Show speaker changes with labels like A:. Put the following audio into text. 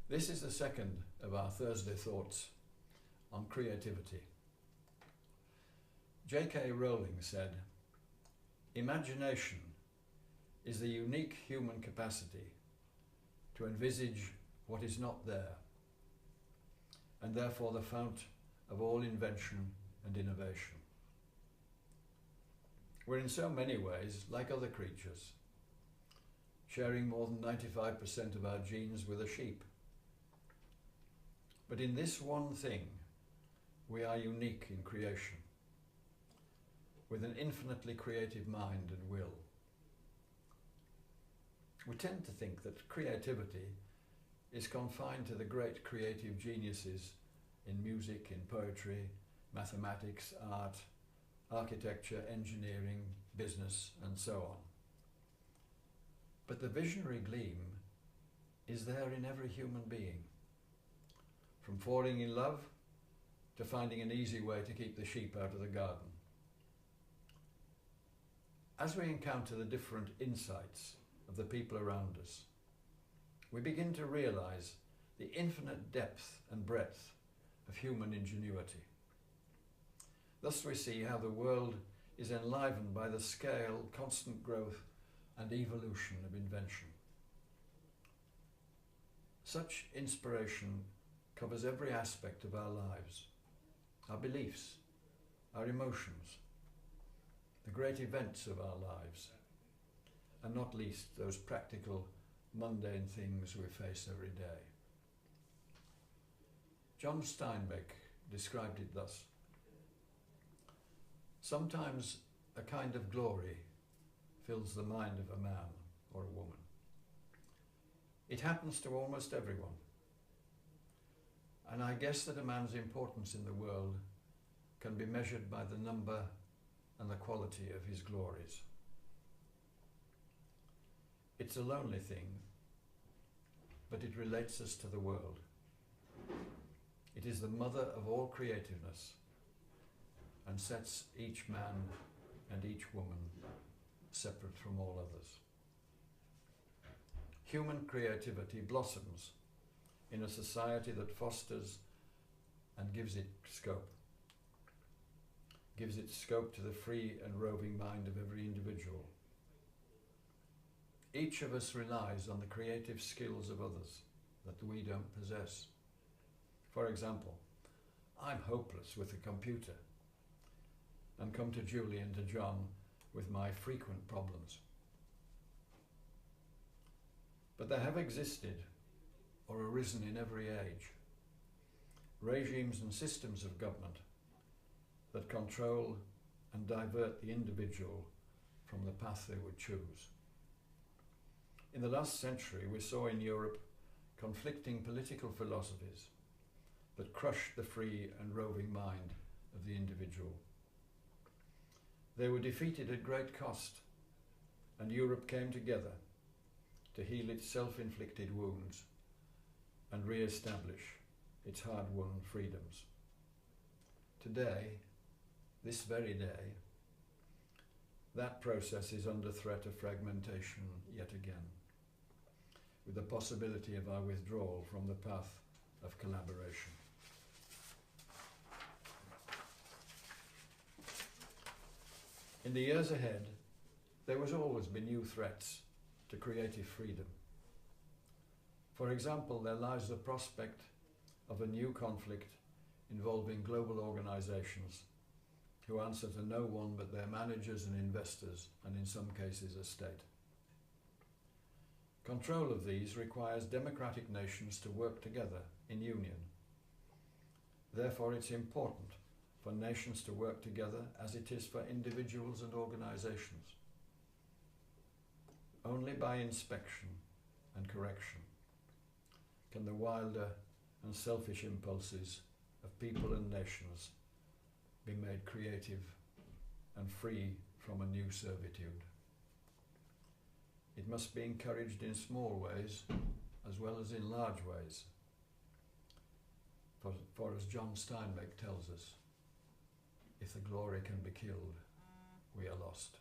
A: This is the second of our Thursday thoughts on creativity. J.K. Rowling said, "Imagination is the unique human capacity to envisage what is not there, and therefore the fount of all invention and innovation." We're in so many ways like other creatures, sharing more than 95% of our genes with a sheep. But in this one thing, we are unique in creation, with an infinitely creative mind and will. We tend to think that creativity is confined to the great creative geniuses in music, in poetry, mathematics, art, architecture, engineering, business, and so on. But the visionary gleam is there in every human being, from falling in love to finding an easy way to keep the sheep out of the garden. As we encounter the different insights of the people around us, we begin to realize the infinite depth and breadth of human ingenuity. Thus we see how the world is enlivened by the scale, constant growth, and evolution of invention. Such inspiration covers every aspect of our lives, our beliefs, our emotions, the great events of our lives, and not least those practical, mundane things we face every day. John Steinbeck described it thus: "Sometimes a kind of glory fills the mind of a man or a woman. It happens to almost everyone. And I guess that a man's importance in the world can be measured by the number and the quality of his glories. It's a lonely thing, but it relates us to the world. It is the mother of all creativeness and sets each man and each woman separate from all others." Human creativity blossoms in a society that fosters and gives it scope to the free and roving mind of every individual. Each of us relies on the creative skills of others that we don't possess. For example, I'm hopeless with a computer and come to Julie and to John with my frequent problems. But there have existed or arisen in every age regimes and systems of government that control and divert the individual from the path they would choose. In the last century, we saw in Europe conflicting political philosophies that crushed the free and roving mind of the individual. They were defeated at great cost, and Europe came together to heal its self-inflicted wounds and re-establish its hard-won freedoms. Today, this very day, that process is under threat of fragmentation yet again, with the possibility of our withdrawal from the path of collaboration. In the years ahead, there will always be new threats to creative freedom. For example, there lies the prospect of a new conflict involving global organizations who answer to no one but their managers and investors, and in some cases a state. Control of these requires democratic nations to work together in union. Therefore, it's important for nations to work together as it is for individuals and organizations. Only by inspection and correction can the wilder and selfish impulses of people and nations be made creative and free from a new servitude. It must be encouraged in small ways as well as in large ways. For as John Steinbeck tells us, if the glory can be killed, we are lost.